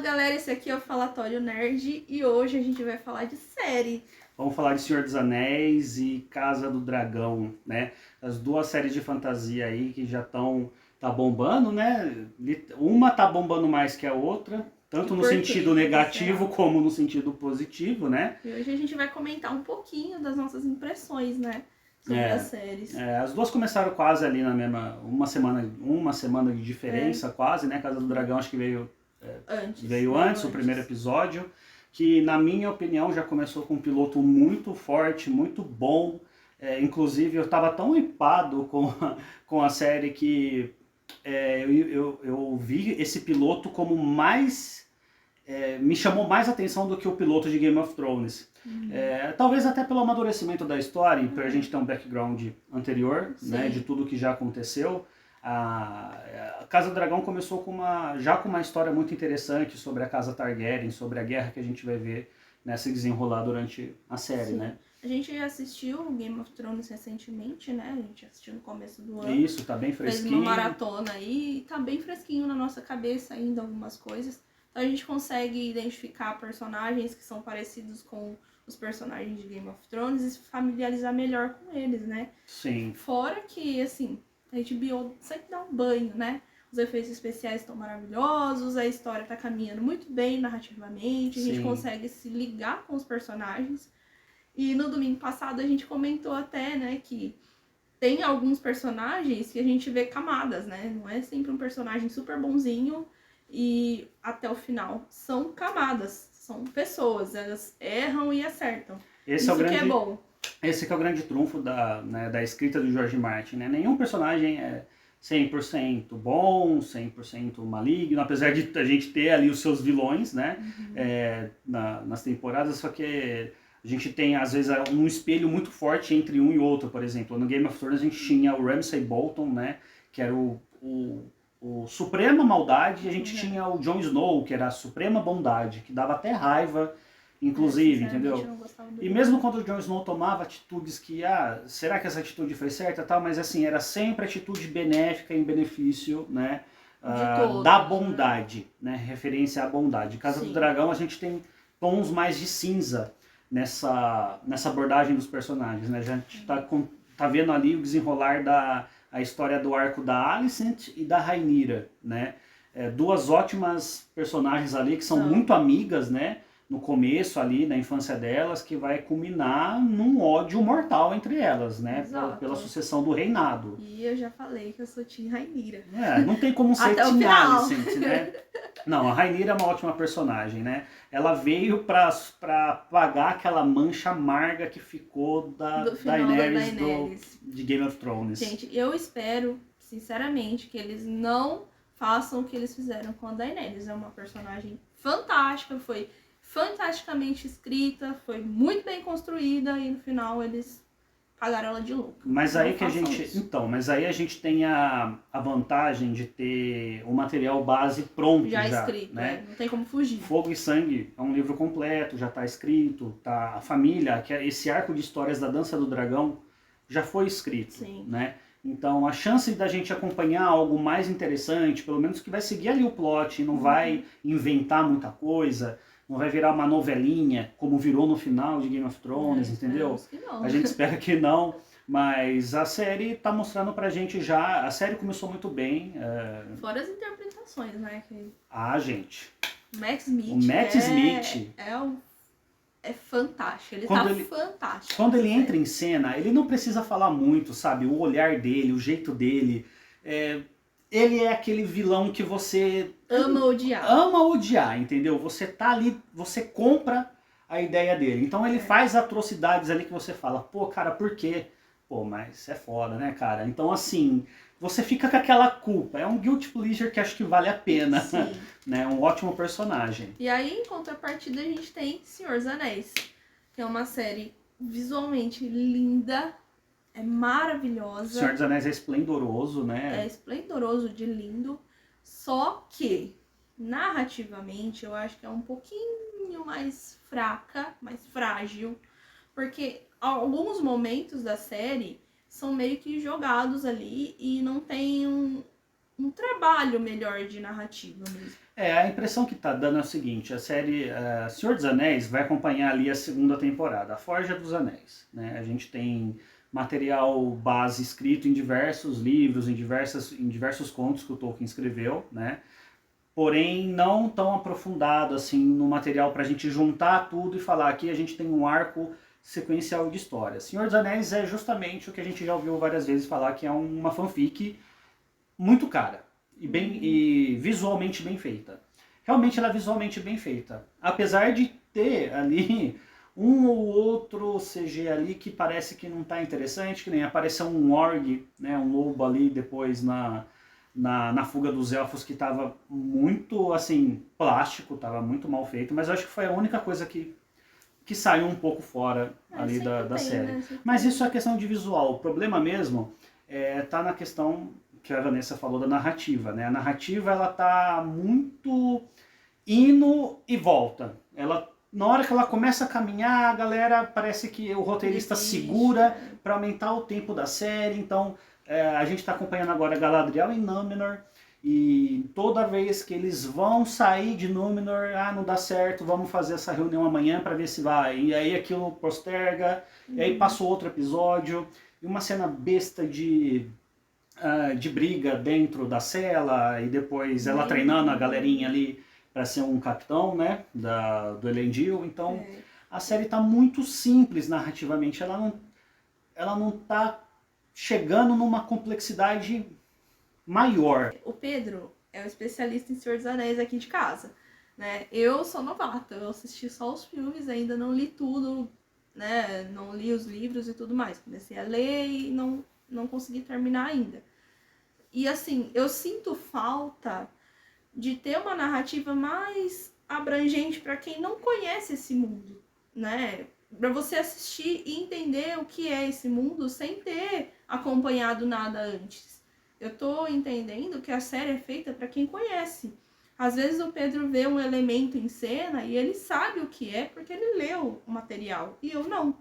galera, esse aqui é o Falatório Nerd e hoje a gente vai falar de série. Vamos falar de Senhor dos Anéis e Casa do Dragão, né? As duas séries de fantasia aí que já tá bombando, né? Uma tá bombando mais que a outra, tanto E no por sentido quê? negativo Será? como no sentido positivo, né? E hoje a gente vai comentar um pouquinho das nossas impressões, né? Sobre as séries. As duas começaram quase ali na mesma, uma semana de diferença quase, né? Casa do Dragão acho que veio antes, o primeiro episódio, que na minha opinião já começou com um piloto muito forte, muito bom. Inclusive eu estava tão hypado com a série que eu vi esse piloto como mais... me chamou mais atenção do que o piloto de Game of Thrones. Talvez até pelo amadurecimento da história e pra gente ter um background anterior, né, de tudo que já aconteceu. A Casa do Dragão começou já com uma história muito interessante sobre a Casa Targaryen, sobre a guerra que a gente vai ver, né, se desenrolar durante a série, né? A gente assistiu Game of Thrones recentemente, né? A gente assistiu no começo do ano. Isso, tá bem fresquinho. Fez uma maratona aí e tá bem fresquinho na nossa cabeça ainda algumas coisas. Então a gente consegue identificar personagens que são parecidos com os personagens de Game of Thrones e se familiarizar melhor com eles, né? Sim. Fora que, assim, a HBO sempre dá um banho, né? Os efeitos especiais estão maravilhosos, a história tá caminhando muito bem narrativamente, a gente consegue se ligar com os personagens. E no domingo passado a gente comentou até, né, que tem alguns personagens que a gente vê camadas, né? Não é sempre um personagem super bonzinho e até o final. São camadas, são pessoas, elas erram e acertam. Isso que é bom. Esse que é o grande trunfo da escrita do George Martin, né? Nenhum personagem é 100% bom, 100% maligno, apesar de a gente ter ali os seus vilões, né? Nas temporadas, só que a gente tem, às vezes, um espelho muito forte entre um e outro, por exemplo. No Game of Thrones a gente tinha o Ramsay Bolton, né? Que era o suprema maldade, e a gente tinha o Jon Snow, que era a suprema bondade, que dava até raiva, inclusive, entendeu? E mesmo quando o Jon Snow tomava atitudes que, será que essa atitude foi certa, tal, mas assim, era sempre atitude benéfica em benefício, né, todos, da bondade, né, referência à bondade. Casa do Dragão a gente tem tons mais de cinza nessa abordagem dos personagens, né, a gente tá vendo ali o desenrolar a história do arco da Alicent e da Rhaenyra, né, duas ótimas personagens ali que são muito amigas, né, no começo ali, na infância delas, que vai culminar num ódio mortal entre elas, né? Pela sucessão do reinado. E eu já falei que eu sou Team Rhaenyra. Não tem como ser Team Alicent, né? Não, a Rhaenyra é uma ótima personagem, né? Ela veio pra apagar aquela mancha amarga que ficou da Daenerys de Game of Thrones. Gente, eu espero, sinceramente, que eles não façam o que eles fizeram com a Daenerys. É uma personagem fantástica, foi fantasticamente escrita, foi muito bem construída e no final eles pagaram ela de louca. Mas aí que a gente, mas aí a gente tem a vantagem de ter o material base pronto já escrito, né? Não tem como fugir. Fogo e Sangue é um livro completo, já está escrito, tá a família, que é esse arco de histórias da Dança do Dragão já foi escrito, né? Então a chance da gente acompanhar algo mais interessante, pelo menos que vai seguir ali o plot, não vai inventar muita coisa, não vai virar uma novelinha, como virou no final de Game of Thrones, entendeu? A gente espera que não, mas a série tá mostrando pra gente já, a série começou muito bem. Fora as interpretações, né? Gente. O Matt Smith. O Matt Smith é fantástico, ele tá fantástico. Quando ele entra em cena, ele não precisa falar muito, sabe? O olhar dele, o jeito dele. Ele é aquele vilão que você... ama odiar. Ama odiar, entendeu? Você tá ali, você compra a ideia dele. Então ele faz atrocidades ali que você fala, pô, cara, por quê? Pô, mas é foda, né, cara? Então, assim, você fica com aquela culpa. É um guilty pleasure que acho que vale a pena. Né? Um ótimo personagem. E aí, em contrapartida, a gente tem Senhor dos Anéis, que é uma série visualmente linda, é maravilhosa. Senhor dos Anéis é esplendoroso, né? É esplendoroso de lindo, só que narrativamente eu acho que é um pouquinho mais fraca, mais frágil, porque alguns momentos da série são meio que jogados ali e não tem um um trabalho melhor de narrativa mesmo. A impressão que tá dando é o seguinte, a série Senhor dos Anéis vai acompanhar ali a segunda temporada, a Forja dos Anéis, né? A gente tem material base escrito em diversos livros, em diversos contos que o Tolkien escreveu, né? Porém não tão aprofundado assim no material para a gente juntar tudo e falar aqui a gente tem um arco sequencial de história. Senhor dos Anéis é justamente o que a gente já ouviu várias vezes falar, que é uma fanfic muito cara e visualmente bem feita. Realmente ela é visualmente bem feita. Apesar de ter ali um ou outro CG ali que parece que não está interessante, que nem apareceu um orc, né, um lobo ali depois na fuga dos elfos que estava muito assim, plástico, estava muito mal feito, mas eu acho que foi a única coisa que saiu um pouco fora ali da série. Né? Mas isso é questão de visual. O problema mesmo tá na questão que a Vanessa falou da narrativa, né? A narrativa ela tá muito indo e volta. Na hora que ela começa a caminhar, a galera parece que o roteirista segura para aumentar o tempo da série. Então a gente está acompanhando agora Galadriel em Númenor. E toda vez que eles vão sair de Númenor, não dá certo, vamos fazer essa reunião amanhã para ver se vai. E aí aquilo posterga, e aí passa outro episódio, e uma cena besta de briga dentro da cela, e depois ela treinando a galerinha ali para ser um capitão, né, do Elendil. Então a série está muito simples narrativamente, ela não está chegando numa complexidade maior. O Pedro é um especialista em Senhor dos Anéis aqui de casa, né? Eu sou novata, eu assisti só os filmes, ainda não li tudo, né? Não li os livros e tudo mais. Comecei a ler e não consegui terminar ainda. E assim, eu sinto falta de ter uma narrativa mais abrangente para quem não conhece esse mundo, né? Para você assistir e entender o que é esse mundo sem ter acompanhado nada antes. Eu tô entendendo que a série é feita para quem conhece. Às vezes o Pedro vê um elemento em cena e ele sabe o que é porque ele leu o material e eu não,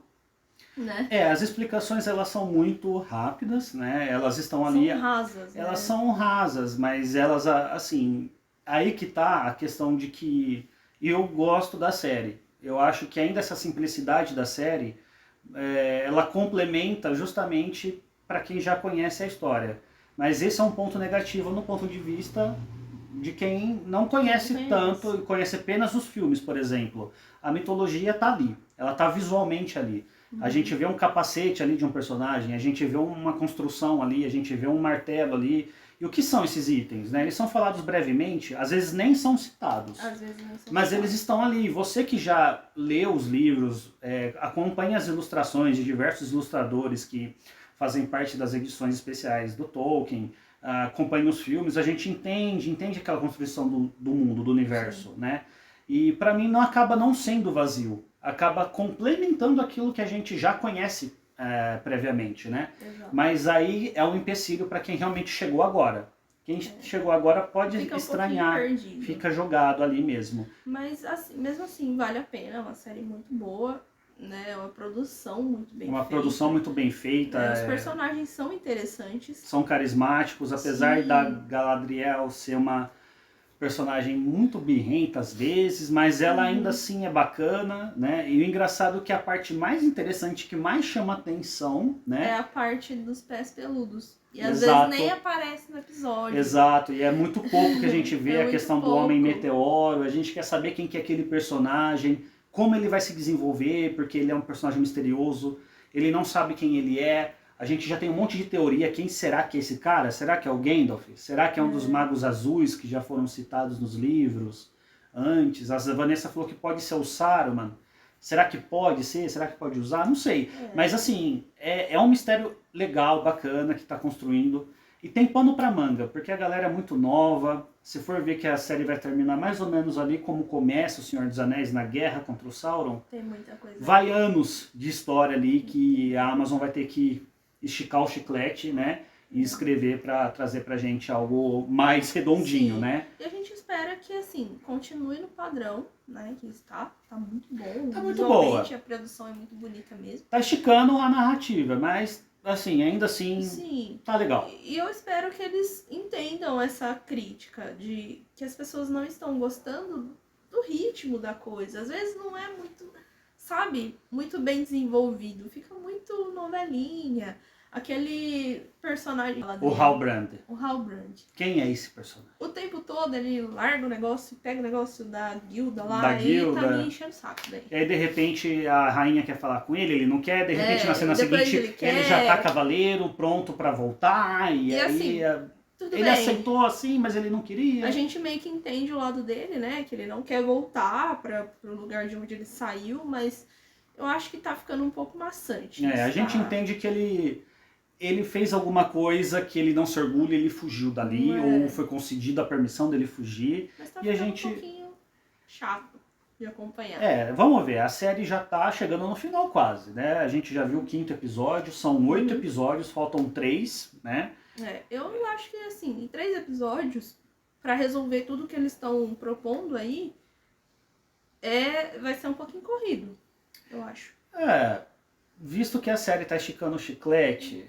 né? As explicações elas são muito rápidas, né? Elas estão ali. São rasas, Elas né? são rasas, mas elas assim, aí que tá a questão de que eu gosto da série. Eu acho que ainda essa simplicidade da série, ela complementa justamente para quem já conhece a história. Mas esse é um ponto negativo no ponto de vista de quem não conhece tanto e conhece apenas os filmes, por exemplo. A mitologia está ali, ela está visualmente ali. A gente vê um capacete ali de um personagem, a gente vê uma construção ali, a gente vê um martelo ali. E o que são esses itens? Né? Eles são falados brevemente, às vezes nem são citados. Mas eles estão ali. Você que já leu os livros, acompanha as ilustrações de diversos ilustradores que fazem parte das edições especiais do Tolkien, acompanha os filmes, a gente entende aquela construção do mundo, do universo, né? E para mim acaba não sendo vazio, acaba complementando aquilo que a gente já conhece previamente, né? Exato. Mas aí é um empecilho para quem realmente chegou agora. Quem chegou agora pode estranhar, fica jogado ali mesmo. Mas assim, mesmo assim vale a pena, é uma série muito boa. Né, é uma produção muito bem feita. Uma produção muito bem feita. Os personagens são interessantes. São carismáticos, apesar da Galadriel ser uma personagem muito birrenta às vezes, mas ela ainda assim é bacana, né? E o engraçado é que a parte mais interessante, que mais chama atenção, né? É a parte dos pés peludos. E às vezes nem aparece no episódio. Exato, e é muito pouco que a gente vê a questão do homem meteoro, a gente quer saber quem que é aquele personagem, como ele vai se desenvolver, porque ele é um personagem misterioso, ele não sabe quem ele é, a gente já tem um monte de teoria, quem será que é esse cara? Será que é o Gandalf? Será que é um dos magos azuis que já foram citados nos livros antes? A Vanessa falou que pode ser o Saruman, será que pode ser? Será que pode usar? Não sei, mas assim, é um mistério legal, bacana, que está construindo. E tem pano pra manga, porque a galera é muito nova. Se for ver que a série vai terminar mais ou menos ali como começa o Senhor dos Anéis na guerra contra o Sauron, tem muita coisa. Vai anos de história ali que a Amazon vai ter que esticar o chiclete, né? E escrever para trazer pra gente algo mais redondinho, né? E a gente espera que, assim, continue no padrão, né? Que tá muito bom. Tá muito boa. A produção é muito bonita mesmo. Tá esticando a narrativa, mas assim, ainda assim, Sim. tá legal. E eu espero que eles entendam essa crítica de que as pessoas não estão gostando do ritmo da coisa. Às vezes não é muito, sabe, muito bem desenvolvido. Fica muito novelinha. Aquele personagem lá O dele, Halbrand. o Halbrand. Quem é esse personagem? O tempo todo ele larga o negócio, pega o negócio da guilda lá, Da e guilda. tá me enchendo o saco daí. E aí, de repente, a rainha quer falar com ele não quer, de repente, na cena depois seguinte, ele ele já quer. tá cavaleiro, pronto pra voltar, e E aí assim, tudo ele bem. aceitou assim, mas ele não queria. A gente meio que entende o lado dele, né? Que ele não quer voltar pro lugar de onde ele saiu, mas eu acho que tá ficando um pouco maçante. A gente entende que ele fez alguma coisa que ele não se orgulha, ele fugiu dali, ou foi concedida a permissão dele fugir. Mas tá E a ficando gente... um pouquinho chato de acompanhar. Vamos ver, a série já tá chegando no final quase, né? A gente já viu o 5º episódio, são 8 episódios, faltam 3, né? Eu acho que assim, em 3 episódios, pra resolver tudo que eles estão propondo aí, vai ser um pouquinho corrido, eu acho. Visto que a série tá esticando o chiclete,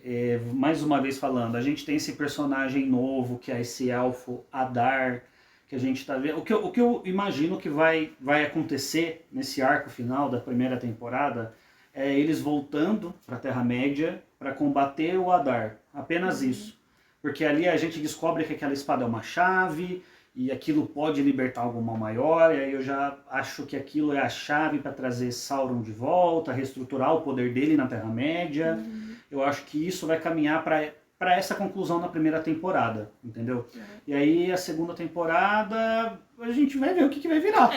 mais uma vez falando, a gente tem esse personagem novo, que é esse elfo Adar, que a gente tá vendo. O que eu imagino que vai acontecer nesse arco final da primeira temporada é eles voltando pra Terra-média para combater o Adar. Apenas isso. Porque ali a gente descobre que aquela espada é uma chave, e aquilo pode libertar algum mal maior, e aí eu já acho que aquilo é a chave para trazer Sauron de volta, reestruturar o poder dele na Terra-média. Eu acho que isso vai caminhar para essa conclusão na primeira temporada, entendeu? E aí a segunda temporada a gente vai ver o que vai virar.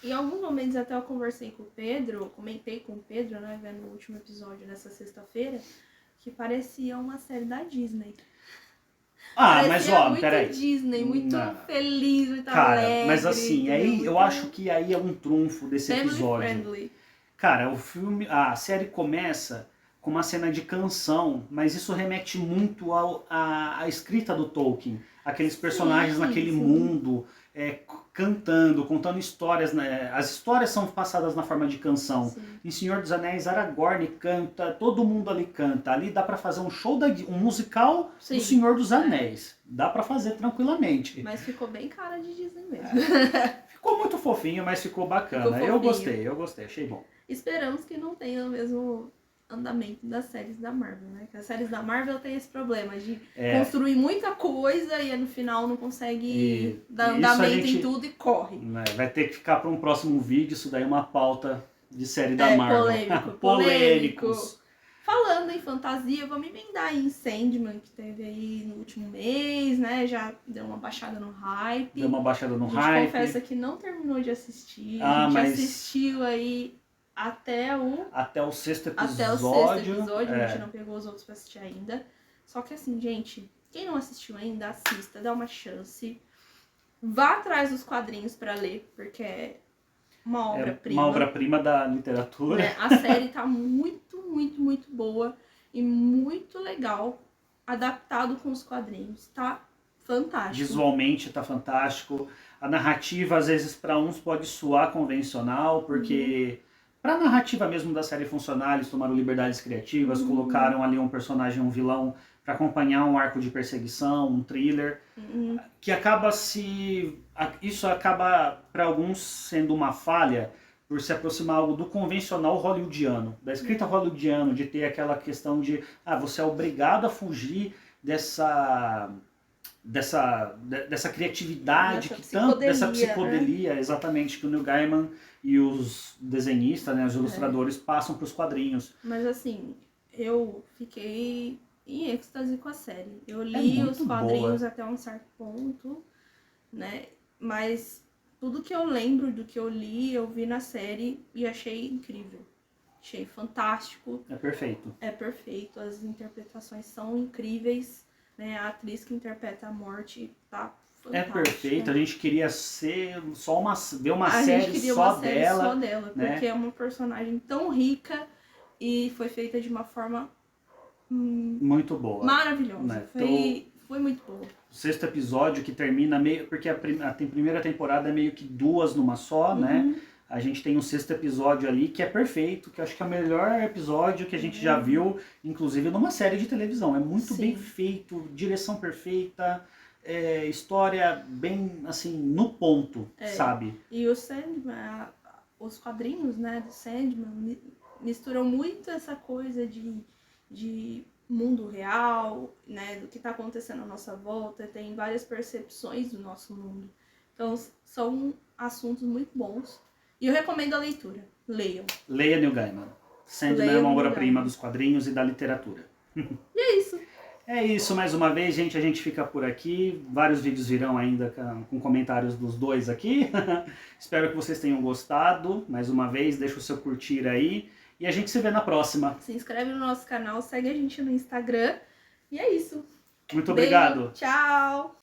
Em alguns momentos até eu conversei com o Pedro, comentei com o Pedro, né, vendo o último episódio nessa sexta-feira, que parecia uma série da Disney. Mas ó, muito peraí. Disney, muito feliz, muito cara, alegre. Mas assim, aí muito... eu acho que aí é um trunfo desse family episódio. Friendly. Cara, a série começa com uma cena de canção, mas isso remete muito à escrita do Tolkien. Aqueles personagens naquele mundo, cantando, contando histórias. Né? As histórias são passadas na forma de canção. Em Senhor dos Anéis, Aragorn canta, todo mundo ali canta. Ali dá pra fazer um um musical do Senhor dos Anéis. Dá pra fazer tranquilamente. Mas ficou bem cara de Disney mesmo. Ficou muito fofinho, mas ficou bacana. Eu gostei, achei bom. Esperamos que não tenha o mesmo andamento das séries da Marvel, né? Que as séries da Marvel tem esse problema de construir muita coisa e no final não consegue dar andamento em tudo e corre. Vai ter que ficar para um próximo vídeo, isso daí é uma pauta de série da Marvel. Polêmicos. Falando em fantasia, vamos emendar aí em Sandman, que teve aí no último mês, né? Já deu uma baixada no hype. A gente confessa que não terminou de assistir. A gente assistiu aí até o 6º episódio. A gente não pegou os outros pra assistir ainda. Só que assim, gente, quem não assistiu ainda, assista, dá uma chance. Vá atrás dos quadrinhos pra ler, porque é uma obra-prima. Uma obra-prima da literatura. A série tá muito, muito, muito boa e muito legal. Adaptado com os quadrinhos. Tá fantástico. Visualmente tá fantástico. A narrativa, às vezes, para uns pode soar convencional, porque... Para a narrativa mesmo da série funcionar, eles tomaram liberdades criativas, colocaram ali um personagem, um vilão, para acompanhar um arco de perseguição, um thriller, que acaba isso acaba, para alguns, sendo uma falha, por se aproximar algo do convencional hollywoodiano, da escrita hollywoodiana, de ter aquela questão de, você é obrigado a fugir dessa criatividade, dessa psicodelia, exatamente, que o Neil Gaiman e os desenhistas, né, os ilustradores passam para os quadrinhos. Mas assim, eu fiquei em êxtase com a série. Eu li os quadrinhos até um certo ponto, né, mas tudo que eu lembro do que eu li, eu vi na série e achei incrível. Achei fantástico. É perfeito. É perfeito, as interpretações são incríveis. Né, a atriz que interpreta a Morte tá fantástica. É perfeito, a gente queria ver uma série só dela, né? Porque é uma personagem tão rica e foi feita de uma forma muito boa, maravilhosa, né? Foi muito boa. O 6º episódio que termina meio, porque a primeira temporada é meio que 2 numa só, né? A gente tem um 6º episódio ali que é perfeito, que eu acho que é o melhor episódio que a gente já viu, inclusive numa série de televisão. É muito bem feito, direção perfeita, história bem, assim, no ponto, sabe? E o Sandman, os quadrinhos, né, do Sandman misturam muito essa coisa de mundo real, né, do que está acontecendo à nossa volta, tem várias percepções do nosso mundo. Então, são assuntos muito bons. E eu recomendo a leitura. Leiam. Leia Neil Gaiman. Sandman é uma obra-prima dos quadrinhos e da literatura. E é isso. É isso, mais uma vez, gente, a gente fica por aqui. Vários vídeos virão ainda com comentários dos dois aqui. Espero que vocês tenham gostado. Mais uma vez, deixa o seu curtir aí. E a gente se vê na próxima. Se inscreve no nosso canal, segue a gente no Instagram. E é isso. Muito obrigado. Beijo, tchau.